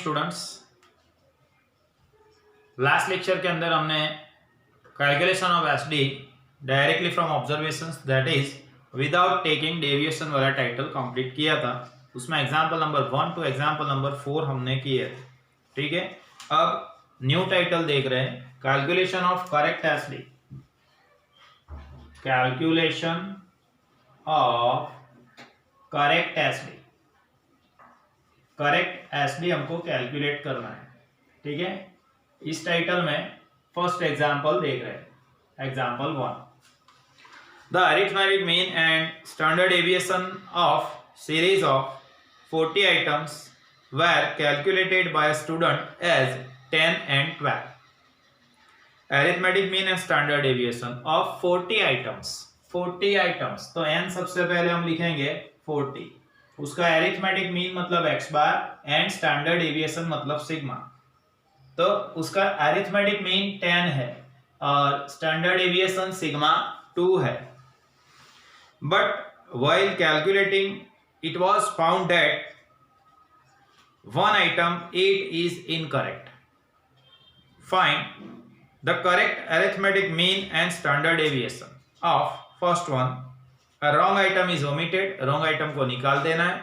Students, last lecture के अंदर हमने calculation of SD directly from observations that is without taking deviation वाला title complete किया था। उसमें example number 1 two example number 4 हमने किए थे। ठीक है, अब न्यू टाइटल देख रहे हैं, calculation of correct SD. Calculation of correct SD, correct SD हमको कैलकुलेट करना है। ठीक है, इस टाइटल में फर्स्ट एग्जांपल देख रहे हैं, example 1। The arithmetic mean and standard deviation of series of 40 items were calculated by a student as 10 and 12. Arithmetic mean and standard deviation of 40 items. 40 items, तो n सबसे पहले हम लिखेंगे 40, उसका अरिथमेटिक मीन मतलब x bar and standard deviation मतलब sigma. तो उसका अरिथमेटिक मीन 10 है और स्टैंडर्ड डेविएशन सिग्मा 2 है। But while calculating it was found that one item 8 is incorrect. Find the correct arithmetic mean and standard deviation of first one. A wrong item is omitted, wrong item को निकाल देना है,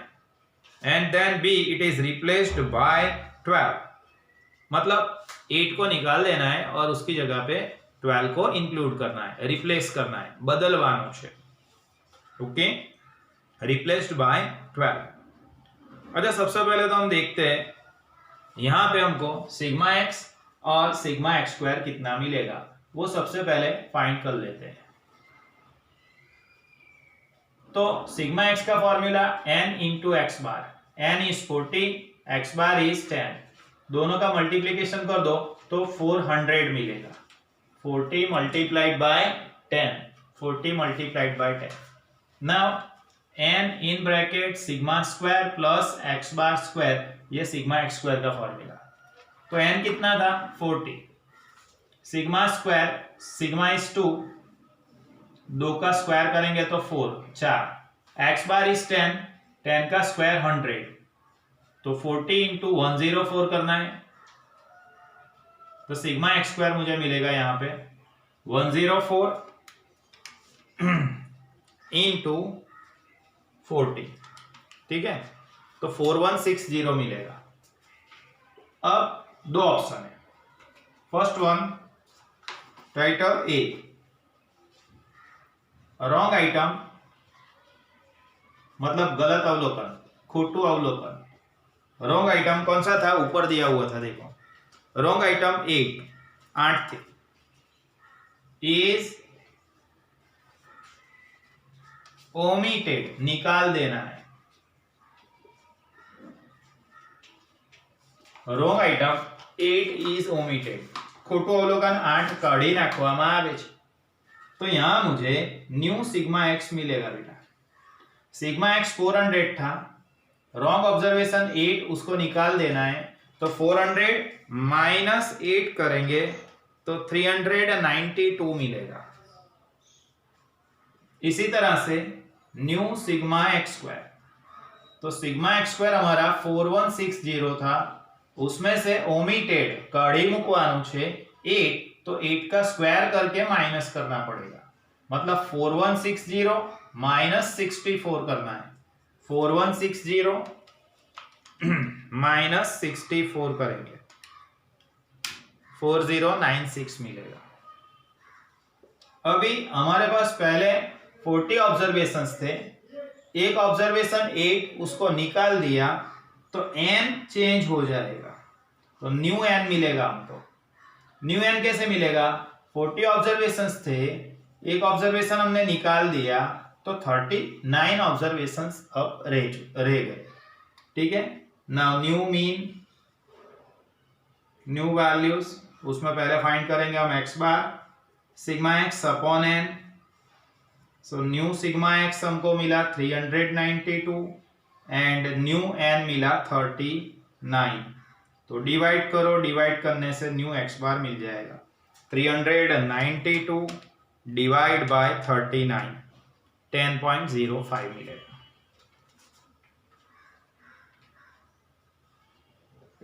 and then B it is replaced by 12, मतलब 8 को निकाल देना है और उसकी जगह पे 12 को इंक्लूड करना है, रिप्लेस करना है, बदलवानो छे। Okay, replaced by 12। अच्छा, सबसे पहले तो हम देखते हैं यहां पे हमको सिग्मा एक्स और सिग्मा एक्स स्क्वायर कितना मिलेगा, वो सबसे पहले फाइंड कर लेते हैं। तो सिग्मा एक्स का formula n into x bar, n is 40, x bar is 10, दोनों का मल्टीप्लीकेशन कर दो तो 400 मिलेगा। 40 multiplied by 10, 40 multiplied by 10। Now n in bracket sigma square plus x bar square, ये सिग्मा एक्स स्क्वायर का फॉर्मूला। तो n कितना था 40, सिग्मा स्क्वायर, सिग्मा इज 2, 2 का स्क्वायर करेंगे तो 4, एक्स बार इज 10, 10 का स्क्वायर 100, तो 40 इंटू 104 करना है। तो सिग्मा एक्स स्क्वायर मुझे मिलेगा यहाँ पे 104 इंटू 40। ठीक है, तो 4160 मिलेगा। अब दो ऑप्शन है, फर्स्ट वन टाइटल ए, रॉन्ग आइटम मतलब गलत अवलोकन, खोटू अवलोकन। रॉन्ग आइटम कौन सा था, ऊपर दिया हुआ था, देखो रॉन्ग आइटम 8 थे, इज ओमिटेड, निकाल देना है। रोंग आइटम 8 इज ओमिटेड, खोटो अवलोकन 8 काढ़ी नाखवामां आवे छे। तो यहां मुझे न्यू सिग्मा एक्स मिलेगा बेटा। सिग्मा एक्स 400 था, रॉन्ग ऑब्जर्वेशन 8, उसको निकाल देना है। तो 400 माइनस 8 करेंगे तो 392 मिलेगा। इसी तरह से न्यू सिग्मा एक्स स्क्वायर, तो सिग्मा एक्स स्क्वायर हमारा 4160 था, उसमें से ओमिटेड काढ़ी मुकवानो छे 8, तो 8 का स्क्वायर करके माइनस करना पड़ेगा, मतलब 4160 माइनस 64 करना है। 4160 माइनस 64 करेंगे 4096 मिलेगा। अभी हमारे पास पहले 40 ऑब्जर्वेशंस थे, एक ऑब्जर्वेशन 8, उसको निकाल दिया तो n चेंज हो जाएगा, तो न्यू n मिलेगा हमको। न्यू n कैसे मिलेगा, 40 ऑब्जर्वेशंस थे, एक ऑब्जर्वेशन हमने निकाल दिया तो 39 ऑब्जर्वेशंस अब रह गए। ठीक है, now new mean, new values, उसमें पहले फाइंड करेंगे हम x bar, sigma x upon n। So new sigma x हमको मिला 392 एंड न्यू n मिला 39। तो डिवाइड करो, डिवाइड करने से न्यू एक्स बार मिल जाएगा 392 डिवाइड बाय 39, 10.05 मिलेगा।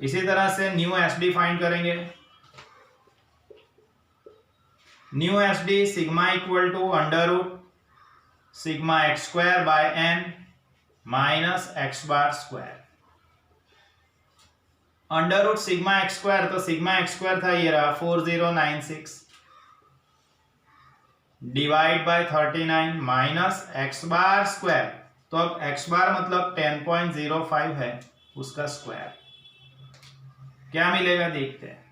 इसी तरह से न्यू एसडी फाइंड करेंगे। New SD sigma equal to under root sigma x square by n minus x bar square. Under root sigma x square, तो सिग्मा एक्स स्क्वायर था ये रहा 4096 divide by 39 minus x bar square, तो अब x बार मतलब 10.05 है उसका square. क्या मिलेगा देखते हैं।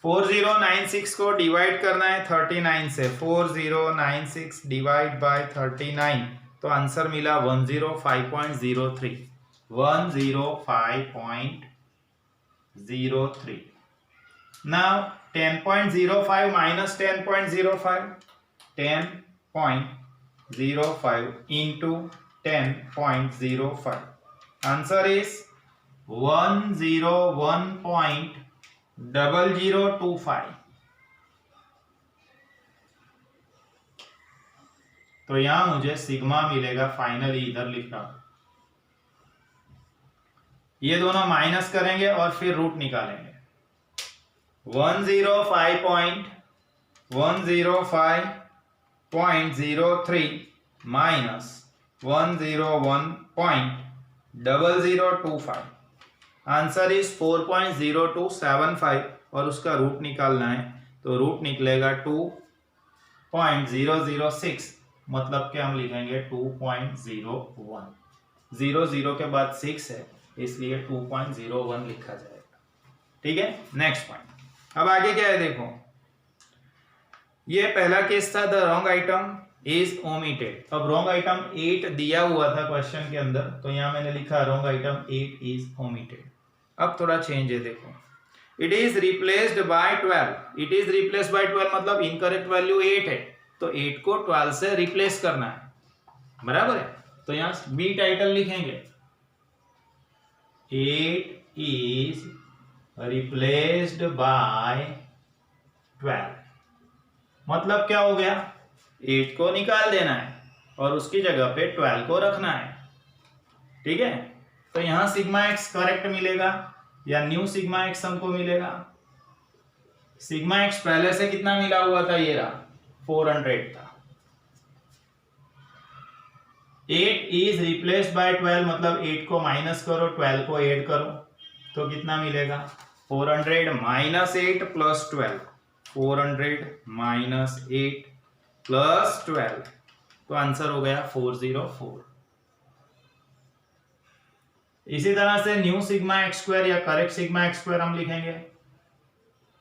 4096 को डिवाइड करना है 39 से, 4096 डिवाइड बाय 39, तो आंसर मिला 105.03, 105.03। Now 10.05 minus 10.05, 10.05 into 10.05, answer is 101.0025। तो यहां मुझे सिग्मा मिलेगा, फाइनली इधर लिख रहा हूं। ये दोनों माइनस करेंगे और फिर रूट निकालेंगे। 105.03 माइनस 101.0025, आंसर इज 4.0275 और उसका रूट निकालना है, तो रूट निकलेगा 2.006, मतलब कि हम लिखेंगे 2.01। 00 के बाद 6 है इसलिए 2.01 लिखा जाएगा। ठीक है, नेक्स्ट पॉइंट। अब आगे क्या है देखो, ये पहला केस था the wrong item is omitted. अब रॉन्ग आइटम 8 दिया हुआ था क्वेश्चन के अंदर, तो यहां मैंने लिखा रॉन्ग आइटम 8 इज ओमिटेड। अब थोड़ा चेंज है देखो, it is replaced by 12। It is replaced by 12 मतलब इनकरेक्ट वैल्यू 8 है, तो 8 को 12 से रिप्लेस करना है, बराबर है। तो यहां बी टाइटल लिखेंगे 8 इज रिप्लेस्ड बाय 12, मतलब क्या हो गया, 8 को निकाल देना है और उसकी जगह पे 12 को रखना है। ठीक है, तो यहां सिग्मा एक्स करेक्ट मिलेगा या न्यू सिग्मा एक्स हमको मिलेगा। सिग्मा एक्स पहले से कितना मिला हुआ था, ये रहा 400 था। 8 इज रिप्लेस्ड बाय 12 मतलब 8 को माइनस करो, 12 को ऐड करो, तो कितना मिलेगा 400 माइनस 8 प्लस 12, 400 माइनस 8 प्लस 12, तो आंसर हो गया 404। इसी तरह से न्यू सिग्मा एक्स स्क्वायर या करेक्ट सिग्मा एक्स स्क्वायर हम लिखेंगे।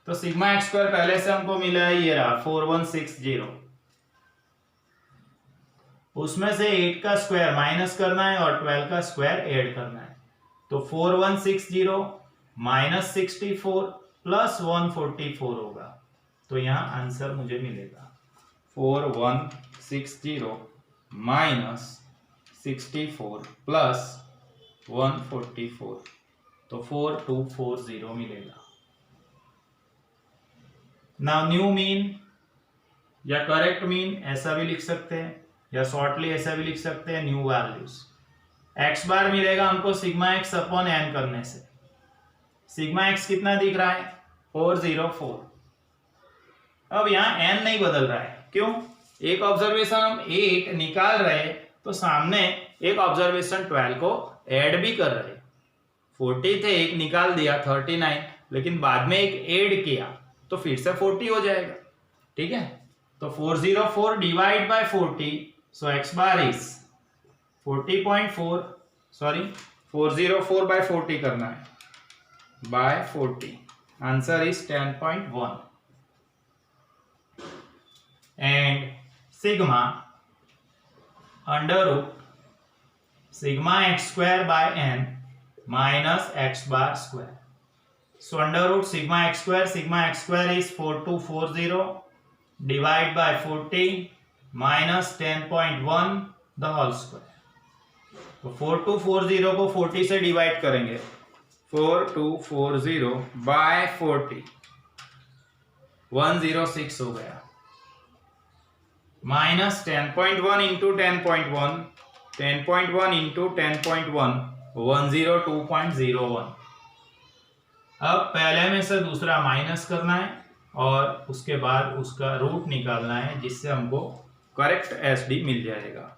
तो सिग्मा एक्स स्क्वायर पहले से हमको मिला है, ये रहा 4160, उसमें से 8 का स्क्वायर माइनस करना है और 12 का स्क्वायर ऐड करना है, तो 4160 माइनस 64 प्लस 144 होगा, तो यहां आंसर मुझे मिलेगा 4160 माइनस 64 प्लस 144, तो 4240 मिलेगा। नाउ न्यू मीन या करेक्ट मीन ऐसा भी लिख सकते हैं या शॉर्टली ऐसा भी लिख सकते हैं, न्यू वैल्यूज। एक्स बार मिलेगा हमको सिग्मा एक्स अपॉन एन करने से। सिग्मा एक्स कितना दिख रहा है 404। अब यहां एन नहीं बदल रहा है, क्यों? एक ऑब्जर्वेशन हम 8 निकाल रहे तो सामने एक ऑब्जर्वेशन 12 को ऐड भी कर रहे। 40 थे, एक निकाल दिया 39, लेकिन बाद में एक ऐड किया तो फिर से 40 हो जाएगा। ठीक है, तो 404 divide by 40, so x bar is 40.4, sorry 404 by 40 करना है, by 40, answer is 10.1 and sigma under root sigma x square by n minus x bar square. So under root sigma x square is 4240 divide by 40 minus 10.1 the whole square। तो 4240 को 40 से divide करेंगे, 4240 by 40 106 हो गया, minus 10.1 into 10.1, 10.1 into 10.1 102.01, अब पहले में से दूसरा माइनस करना है और उसके बाद उसका रूट निकालना है, जिससे हमको करेक्ट एसडी मिल जाएगा।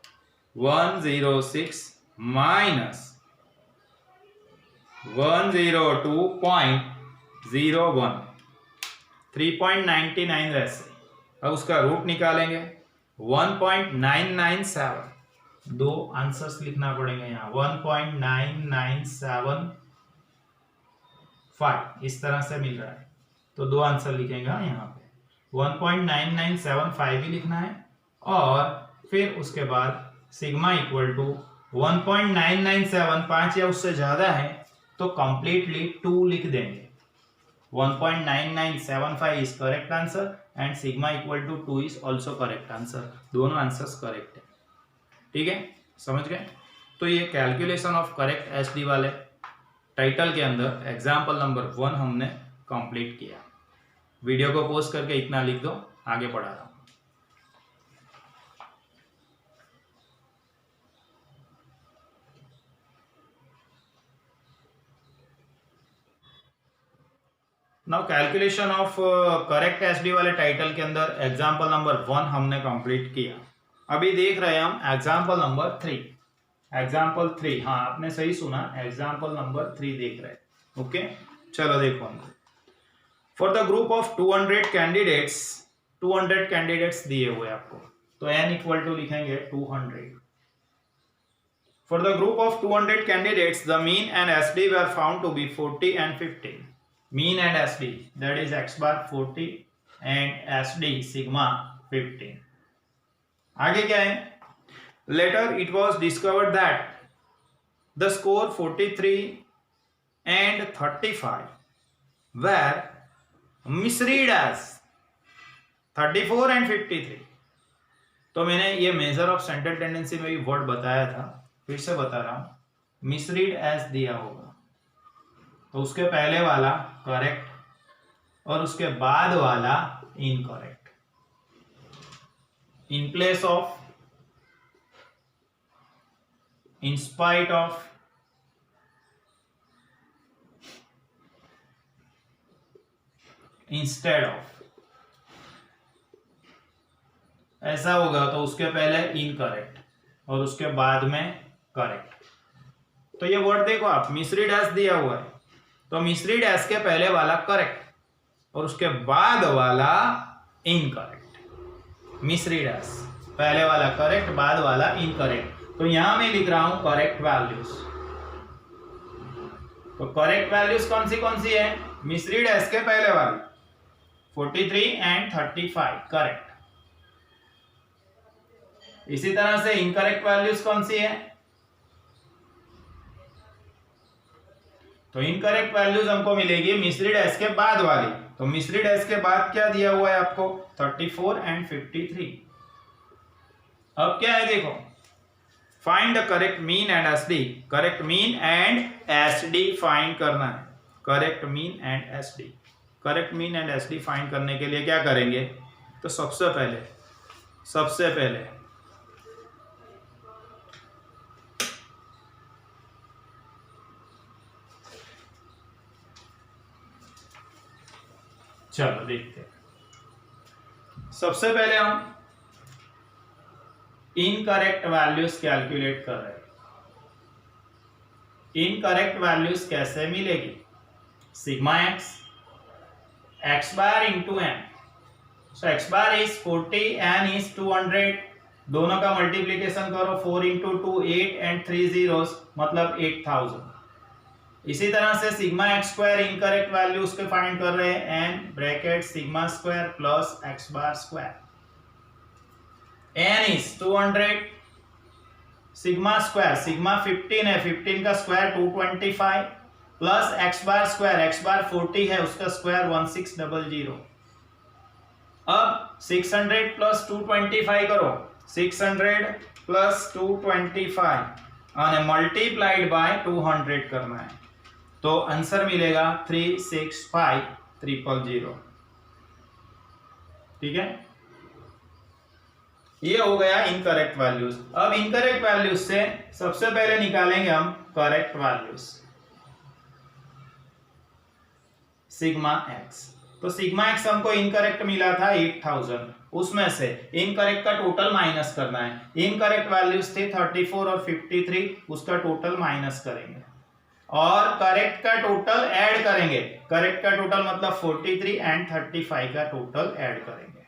106 माइनस 102.01 3.99 रहते। अब उसका रूट निकालेंगे 1.997। दो आंसर्स लिखना पड़ेंगे यहाँ 1.9975 इस तरह से मिल रहा है, तो दो आंसर लिखेंगे यहाँ पे 1.9975 भी लिखना है और फिर उसके बाद सिग्मा इक्वल टू 1.9975 या उससे ज्यादा है तो कंप्लीटली 2 लिख देंगे। 1.9975 is correct answer and sigma equal to 2 is also correct answer. दोनों आंसर्स करेक्ट है। ठीक है, समझ गए? तो ये कैलकुलेशन ऑफ करेक्ट एसडी वाले टाइटल के अंदर एग्जाम्पल नंबर 1 हमने कंप्लीट किया। वीडियो को पॉज करके इतना लिख दो, आगे पढ़ा रहा हूं। Now calculation of correct SD वाले टाइटल के अंदर एग्जाम्पल नंबर 1 हमने कंप्लीट किया। अभी देख रहे हैं हम एग्जाम्पल नंबर 3। एग्जाम्पल 3, हाँ आपने सही सुना, एग्जाम्पल नंबर 3 देख रहे हैं। ओके, चलो देखो हम। For the group of 200 candidates, 200 candidates दिए हुए आपको, तो n इक्वल टू लिखेंगे 200। For the group of 200 candidates the mean and SD were found to be 40 and 15। Mean and SD that is x bar 40 and SD sigma 15। आगे क्या है? Later it was discovered that the score 43 and 35 were misread as 34 and 53। तो मैंने ये measure of central tendency में भी word बताया था, फिर से बता रहा हूं, मिसरीड एज दिया होगा तो उसके पहले वाला करेक्ट और उसके बाद वाला incorrect. In place of, in spite of, instead of, ऐसा होगा तो उसके पहले इनकरेक्ट और उसके बाद में करेक्ट। तो ये वर्ड देखो आप, मिसरीड एज दिया हुआ है तो मिसरीड एज के पहले वाला करेक्ट और उसके बाद वाला इनकरेक्ट। मिसरीड एज पहले वाला करेक्ट, बाद वाला इनकरेक्ट। तो यहां मैं लिख रहा हूं करेक्ट वैल्यूज। तो करेक्ट वैल्यूज कौन सी है? मिसरीड एज के पहले वाली 43 and 35 करेक्ट। इसी तरह से इनकरेक्ट वैल्यूज कौन सी है? तो इनकरेक्ट वैल्यूज हमको मिलेगी मिसरीड एस के बाद वाली। तो मिसरीड एस के बाद क्या दिया हुआ है आपको? 34 and 53। अब क्या है देखो, find the correct mean and SD. Correct mean and SD find करना है। Correct mean and SD, correct mean and SD find करने के लिए क्या करेंगे? तो सबसे पहले चलो देखते हैं। सबसे पहले हम इनकरेक्ट वैल्यूज कैलकुलेट कर रहे हैं। इनकरेक्ट वैल्यूज कैसे मिलेगी? Sigma x bar into n। So x bar is 40, n is 200। दोनों का मल्टीप्लीकेशन करो, 4 इंटू 2 8 एंड 3 zeros मतलब 8000। इसी तरह से sigma x square incorrect value उसके फाइंड कर रहे हैं, n bracket sigma square plus x bar square. n is 200, sigma square, sigma 15 है, 15 का square 225 plus x bar square, x bar 40 है, उसका स्क्वायर 1600। अब 600 प्लस 225 करो, 600 प्लस 225 और मल्टीप्लाइड बाय 200 करना है, तो आंसर मिलेगा 365000। ठीक है, ये हो गया इनकरेक्ट वैल्यूज। अब इनकरेक्ट वैल्यूज से सबसे पहले निकालेंगे हम करेक्ट वैल्यूज। Sigma x. तो सिग्मा एक्स हमको इनकरेक्ट मिला था 8000, उसमें से इनकरेक्ट का टोटल माइनस करना है। इनकरेक्ट वैल्यूज थे 34 और 53, उसका टोटल माइनस करेंगे और करेक्ट का टोटल ऐड करेंगे। करेक्ट का टोटल मतलब 43 एंड 35 का टोटल ऐड करेंगे।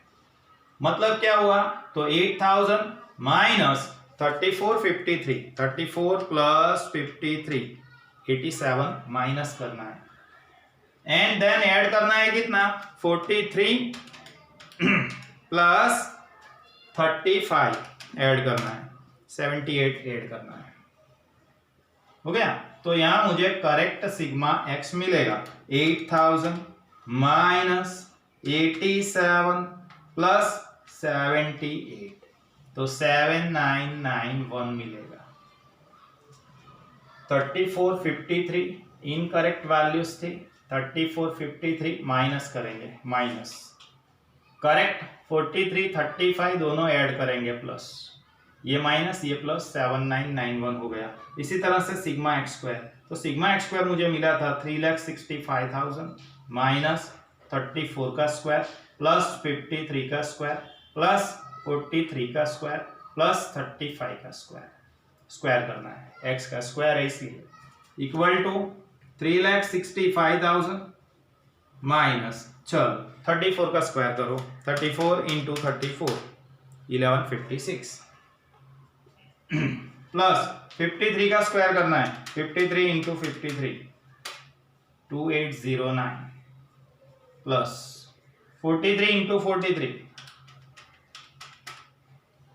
मतलब क्या हुआ, तो 8000 माइनस 34 53, 34 प्लस 53 87 माइनस करना है एंड देन ऐड करना है कितना, 43 प्लस 35 ऐड करना है, 78 ऐड करना है। हो गया। तो यहां मुझे करेक्ट सिग्मा एक्स मिलेगा 8000 माइनस 87 प्लस 78, तो 7991 मिलेगा। 34 53 इनकरेक्ट वैल्यूज थी, 34 53 माइनस करेंगे, माइनस करेक्ट 43 35 दोनों ऐड करेंगे प्लस, ये माइनस ये प्लस, 7991 हो गया। इसी तरह से सिग्मा एक्स स्क्वायर, तो सिग्मा एक्स स्क्वायर मुझे मिला था 3,65,000 माइनस 34 का स्क्वायर प्लस 53 का स्क्वायर प्लस 43 का स्क्वायर प्लस 35 का स्क्वायर, स्क्वायर करना है, एक्स का स्क्वायर है इसलिए, इक्वल टू 3,65,000 माइनस, चलो 34 का स्क्वायर करो, 34 इंटू 34 1156 प्लस 53 का स्क्वायर करना है, 53 into 53 2809 plus 43 into 43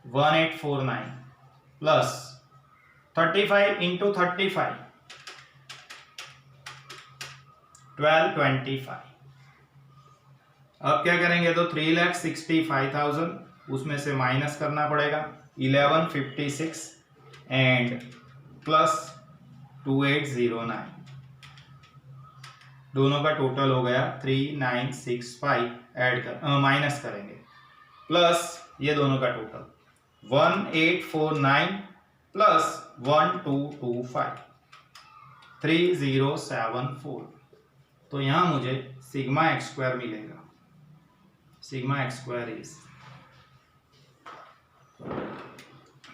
1849 plus 35 into 35 1225। अब क्या करेंगे, तो 3,65,000 उसमें से माइनस करना पड़ेगा 1156 एंड प्लस 2809, दोनों का टोटल हो गया 3965, ऐड कर माइनस करेंगे प्लस ये दोनों का टोटल 1849 प्लस 1225 3074। तो यहां मुझे सिग्मा एक्स स्क्वायर मिलेगा, sigma x square is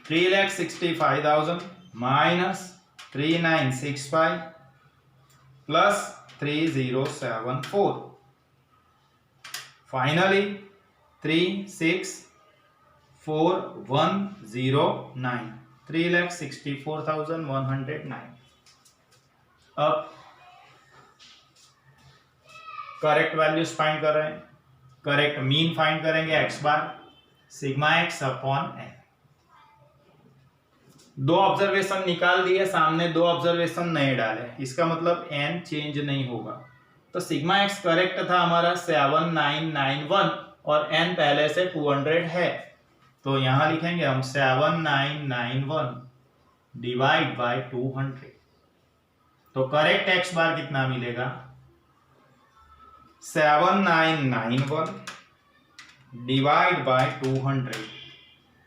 3,65,000 minus 3965 plus 3074, finally 3,64,109, 3,64,109। अब करेक्ट वैल्यूज फाइंड कर रहे हैं, करेक्ट मीन फाइंड करेंगे x bar, sigma x upon N. दो ऑब्जर्वेशन निकाल दिए सामने, दो ऑब्जर्वेशन नए डाले, इसका मतलब एन चेंज नहीं होगा। तो सिग्मा एक्स करेक्ट था हमारा 7991 और एन पहले से 200 है, तो यहां लिखेंगे हम 7991 डिवाइड बाय 200। तो करेक्ट एक्स बार कितना मिलेगा, 7991 डिवाइड बाय 200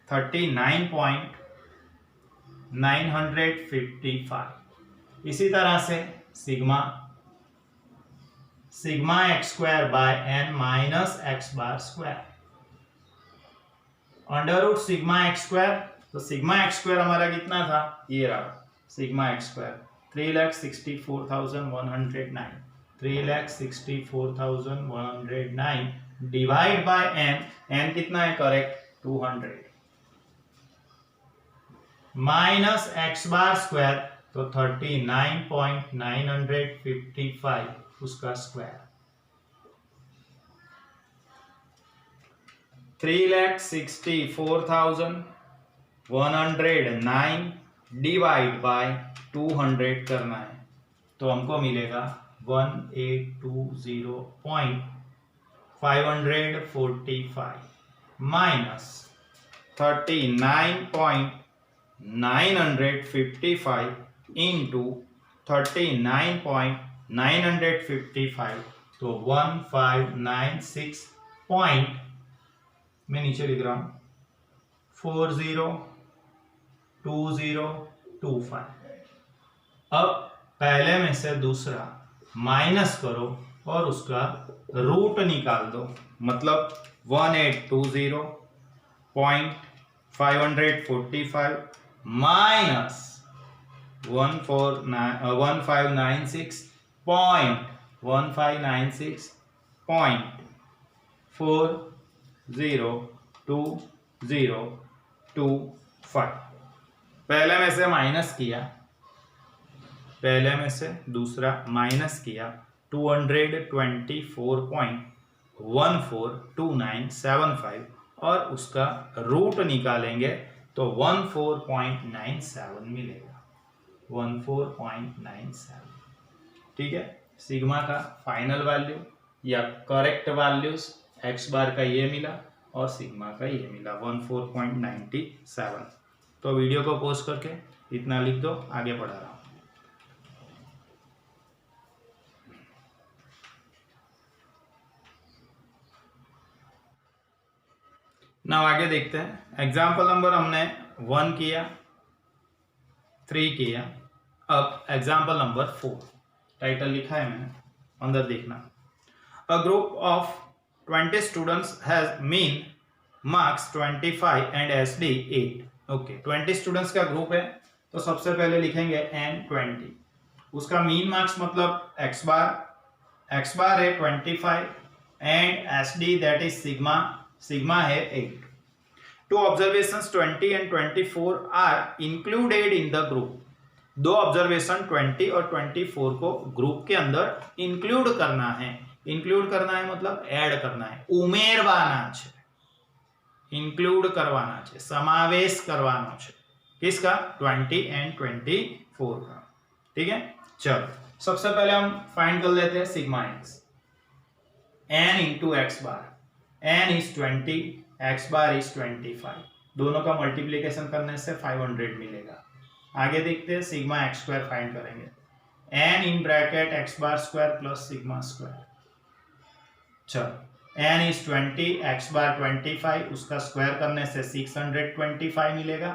39.955। इसी तरह से sigma x square by n minus x bar square, under root sigma x square. तो सिग्मा एक्स स्क्वायर हमारा कितना था, ये रहा sigma x square 3,64,109, 3,64,109 divide by n, n कितना है correct 200 minus x bar square, तो 39.955 उसका स्क्वायर, 3,64,109 डिवाइड बाय 200 करना है, तो हमको मिलेगा 1820.545 माइनस 39.955 इंटू 39.955, तो 1596 पॉइंट, मैं नीचे लिख रहा हूं 402025। अब पहले में से दूसरा माइनस करो और उसका रूट निकाल दो, मतलब 1820.545 माइनस 1596.4020225। पहले में से माइनस किया, पहले में से दूसरा माइनस किया 224.142975 और उसका रूट निकालेंगे तो 14.97 मिलेगा, 14.97। ठीक है, सिग्मा का फाइनल वैल्यू या करेक्ट वैल्यूज एक्स बार का ये मिला और सिग्मा का ये मिला 14.97। तो वीडियो को पॉज करके इतना लिख दो, आगे बढ़ा रहा हूं। ना आगे देखते हैं। एग्जाम्पल नंबर हमने 1 किया, 3 किया, अब एग्जाम्पल नंबर 4 टाइटल लिखा है मैंने, अंदर देखना। A group of 20 students has mean marks 25 and SD 8। Okay, 20 students का ग्रुप है तो सबसे पहले लिखेंगे n20, उसका मीन मार्क्स मतलब x बार है 25 and SD that is sigma है 8। Two observations 20 and 24 are included in the group. दो ऑब्जर्वेशन 20 और 24 को ग्रुप के अंदर इंक्लूड करना है। इंक्लूड करना है मतलब ऐड करना है, उमेरवाना છે, इंक्लूड करवाना છે, समावेश करवाना છે। किसका? 20 एंड 24 का। ठीक है, चलो सबसे पहले हम फाइंड कर लेते हैं sigma x. n into x bar, n is 20, x bar is 25, दोनों का मल्टीप्लीकेशन करने से 500 मिलेगा। आगे देखते हैं, सिग्मा एक्स स्क्वायर फाइंड करेंगे, n in bracket x bar square plus sigma square. चलो n इज 20, एक्स बार 25, उसका स्क्वायर करने से 625 मिलेगा,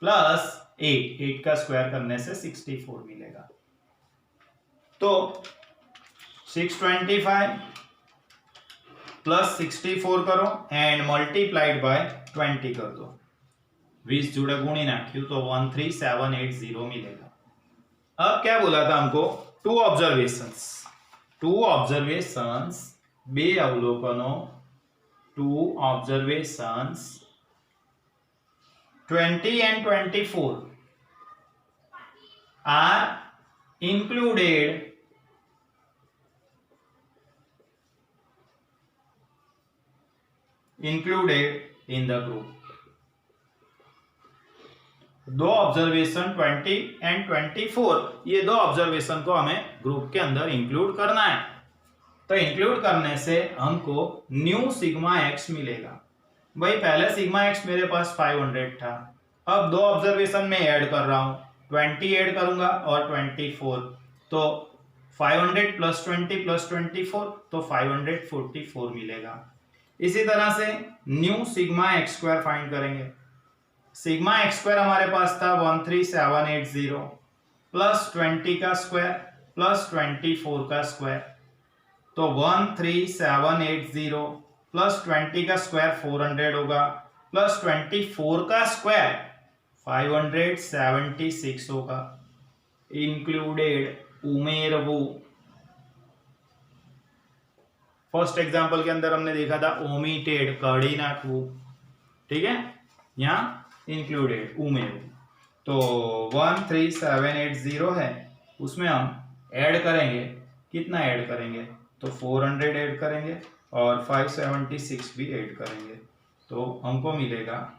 प्लस 8 का स्क्वायर करने से 64 मिलेगा। तो 625 प्लस 64 करो एंड मल्टीप्लाइड बाय 20 कर दो, 20 जोड़े गुणी नाख्यू तो 13780 मिलेगा। अब क्या बोला था हमको? टू ऑब्जर्वेशंस बे अवलोकनो, two observations 20 and 24 are included in the group। दो ऑब्जर्वेशन 20 एंड 24, ये दो ऑब्जर्वेशन को हमें ग्रुप के अंदर इंक्लूड करना है। तो इंक्लूड करने से हमको न्यू सिग्मा एक्स मिलेगा। भाई पहले सिग्मा एक्स मेरे पास 500 था, अब दो ऑब्जर्वेशन में ऐड कर रहा हूं, 20 ऐड करूंगा और 24, तो 500 प्लस 20 प्लस 24 तो 544 मिलेगा। इसी तरह से new sigma x square find करेंगे। सिग्मा एक्स स्क्वायर हमारे पास था 13780 प्लस 20 का स्क्वायर प्लस 24 का स्क्वायर, तो 13780 प्लस 20 का स्क्वायर 400 होगा, प्लस 24 का स्क्वायर 576 होगा। इंक्लूडेड उमेरवू, फर्स्ट एग्जांपल के अंदर हमने देखा था ओमिटेड, कड़ी नाखवू। ठीक है, यहाँ इंक्लूडेड उमेरवू। तो 13780 है, उसमें हम ऐड करेंगे, कितना ऐड करेंगे? तो 400 ऐड करेंगे और 576 भी ऐड करेंगे, तो हमको मिलेगा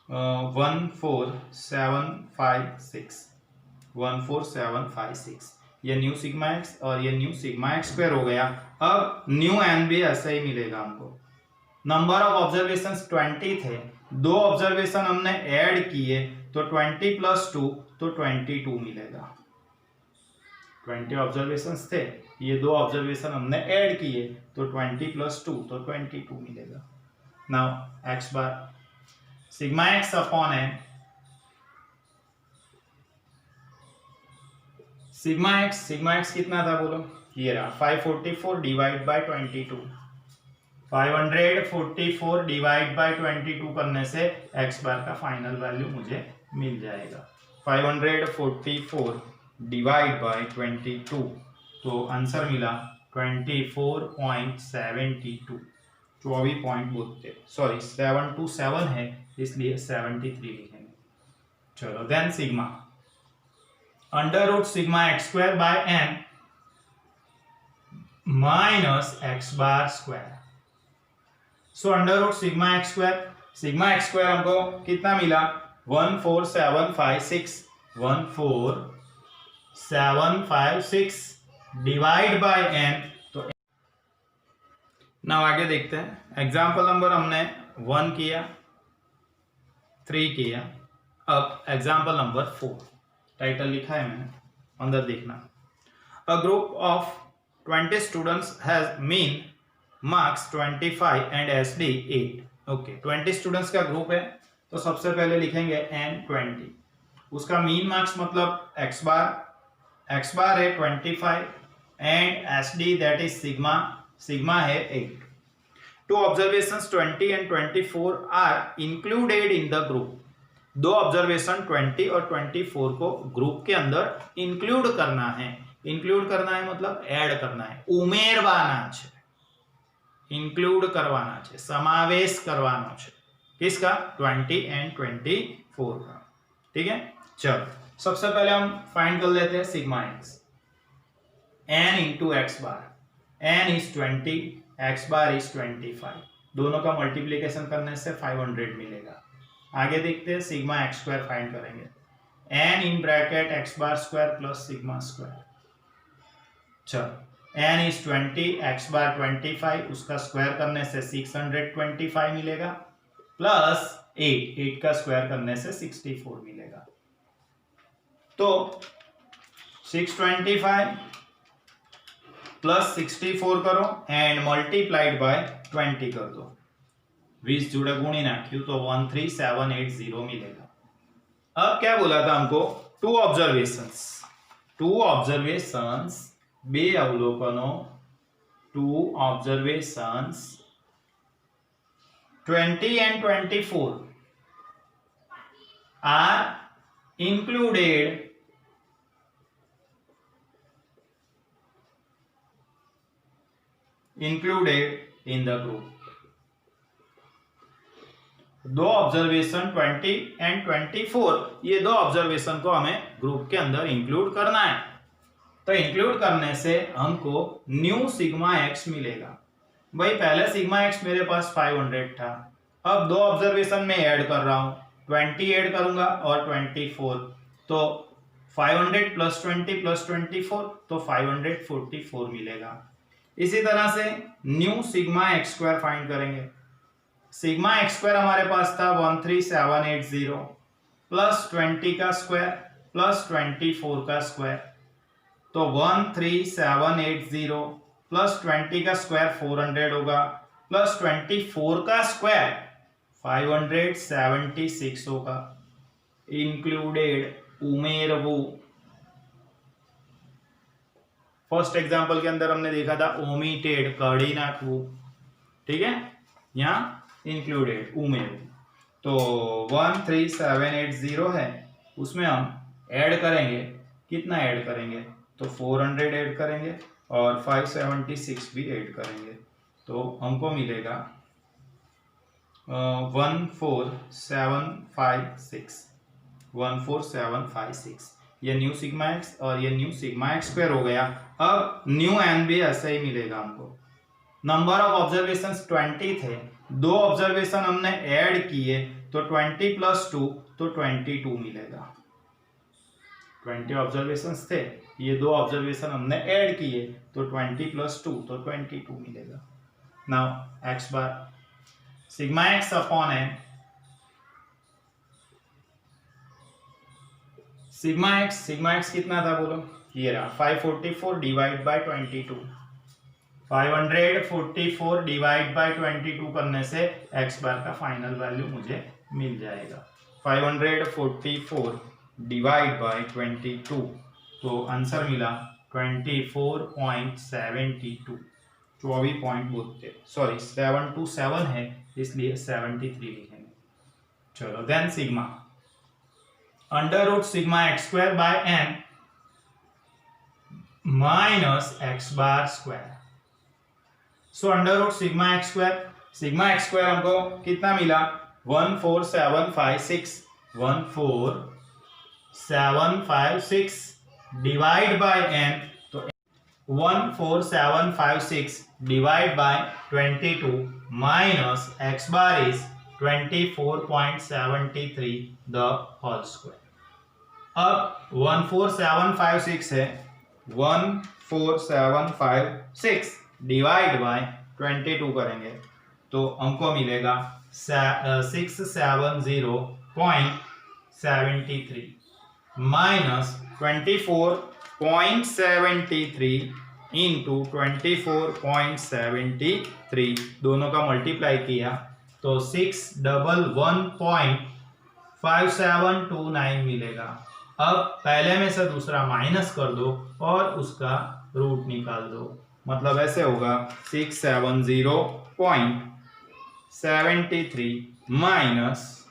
14756। ये न्यू सिग्मा एक्स और ये न्यू सिग्मा एक्स स्क्वायर हो गया। अब न्यू एन भी ऐसे ही मिलेगा हमको। नंबर ऑफ ऑब्जर्वेशन 20 थे, दो ऑब्जर्वेशन हमने ऐड किए तो 20 प्लस 2 तो 22 मिलेगा। 20 ऑब्जर्वेशंस थे, ये दो ऑब्जर्वेशन हमने ऐड किए तो 20 प्लस 2 तो 22 मिलेगा। Now x bar sigma x upon n, sigma x कितना था बोलो? ये रहा 544 डिवाइड बाय 22, 544 डिवाइड बाय 22 करने से x बार का फाइनल वैल्यू मुझे मिल जाएगा 544 डिवाइड बाय 22, तो आंसर मिला 24.72, 24.72, सॉरी 727 है इसलिए 73 लिखेंगे। चलो then sigma under root sigma x square by n minus x bar square. So under root sigma x square हमको कितना मिला 14756 डिवाइड बाय एन। तो नाउ आगे देखते हैं। एग्जाम्पल नंबर हमने 1 किया, 3 किया, अब एग्जाम्पल नंबर 4। टाइटल लिखा है मैंने, अंदर देखना। A group of 20 students has mean marks 25 and SD 8। Okay, 20 students का ग्रुप है तो सबसे पहले लिखेंगे n 20, उसका मीन मार्क्स मतलब x बार है 25 and SD that is sigma है 8। Two observations 20 and 24 are included in the group. दो ऑब्जर्वेशन 20 और 24 को ग्रुप के अंदर इंक्लूड करना है। इंक्लूड करना है मतलब ऐड करना है, उमेरवाना है, इंक्लूड करवाना है, समावेश करवाना है। किसका 20 एंड 24 का। ठीक है, चलो सबसे पहले हम फाइंड कर लेते हैं sigma x. n into x bar, n is 20, x bar is 25, दोनों का मल्टीप्लीकेशन करने से 500 मिलेगा। आगे देखते हैं सिग्मा एक्स स्क्वायर फाइंड करेंगे। n in bracket x bar square plus sigma square. चलो n इज 20, एक्स बार 25, उसका स्क्वायर करने से 625 मिलेगा, प्लस 8 का स्क्वायर करने से 64 मिलेगा। तो 625 प्लस 64 करो एंड मल्टीप्लाइड बाय 20 कर दो। 20 जोड़े गुणी नाख्यू तो 13780 मिलेगा। अब क्या बोला था हमको, टू ऑब्जर्वेशंस बे अवलोकनों, 2 observations 20 and 24 are included in the group। दो ऑब्जर्वेशन 20 एंड 24, ये दो ऑब्जर्वेशन को हमें ग्रुप के अंदर इंक्लूड करना है। तो इंक्लूड करने से हमको न्यू सिग्मा एक्स मिलेगा। भाई पहले सिग्मा एक्स मेरे पास 500 था, अब दो ऑब्जर्वेशन में ऐड कर रहा हूं, 20 ऐड करूंगा और 24, तो 500 प्लस 20 प्लस 24 तो 544 मिलेगा। इसी तरह से new sigma x square find करेंगे। सिग्मा एक्स स्क्वायर हमारे पास था 13780 प्लस 20 का स्क्वायर प्लस 24 का स्क्वायर, तो 13780 प्लस 20 का स्क्वायर 400 होगा, प्लस 24 का स्क्वायर 576 होगा। इंक्लूडेड उमेरवु। फर्स्ट एग्जांपल के अंदर हमने देखा था ओमिटेड, कड़ी नाखवु। ठीक है, यहाँ इंक्लूडेड उमेरवु। तो 13780 है, उसमें हम ऐड करेंगे, कितना ऐड करेंगे तो 400 ऐड करेंगे और 576 भी ऐड करेंगे, तो हमको मिलेगा 14756। ये न्यू सिग्मा एक्स और ये न्यू सिग्मा एक्स स्क्वायर हो गया। अब न्यू एन भी ऐसे ही मिलेगा हमको। नंबर ऑफ ऑब्जर्वेशंस 20 थे, दो ऑब्जर्वेशन हमने ऐड किए तो 20 प्लस 2 तो 22 मिलेगा। 20 ऑब्जर्वेशंस थे, ये दो ऑब्जर्वेशन हमने ऐड किए तो 20 प्लस 2 तो 22 मिलेगा। Now x bar sigma x upon n, sigma x कितना था बोलो, ये रहा 544 डिवाइड बाय 22। 544 डिवाइड बाय 22 करने से एक्स बार का फाइनल वैल्यू मुझे मिल जाएगा 544 डिवाइड बाय 22, तो आंसर मिला 24.72, 24.72, सॉरी 727 है इसलिए 73 लिखेंगे। चलो then sigma under root sigma x square by n minus x bar square. So under root sigma x square हमको कितना मिला 14756, 14756 डिवाइड बाय एन, तो 14756 divide by 22 minus x bar is 24.73 the whole square. अब 14756 है, 14756 divide by 22 करेंगे तो हमको मिलेगा 670.73 माइनस 24.73 इंटू 24.73, दोनों का मल्टीप्लाई किया तो 611.5729 मिलेगा। अब पहले में से दूसरा माइनस कर दो और उसका रूट निकाल दो, मतलब ऐसे होगा 670.73 माइनस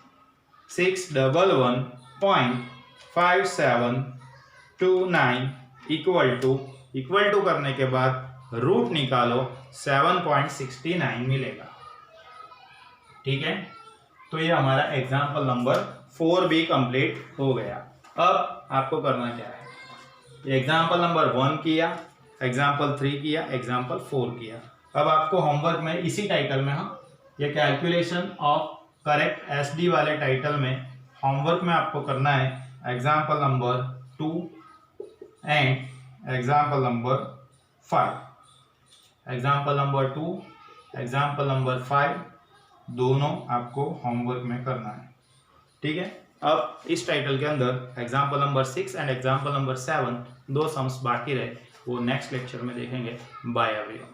611.5729 इक्वल टू करने के बाद रूट निकालो 7.69 मिलेगा। ठीक है, तो ये हमारा एग्जाम्पल नंबर 4 भी कंप्लीट हो गया। अब आपको करना क्या है, एग्जाम्पल नंबर 1 किया, एग्जाम्पल 3 किया, एग्जाम्पल 4 किया। अब आपको होमवर्क में इसी टाइटल में हम ये कैलकुलेशन ऑफ करेक्ट एसडी वाले टाइटल में होमवर्क में आपको करना है example number 2 and example number 5। Example number 2, example number 5 दोनों आपको होमवर्क में करना है। ठीक है, अब इस टाइटल के अंदर example number 6 and example number 7 दो सम्स बाकी रहे, वो नेक्स्ट लेक्चर में देखेंगे। Bye everyone.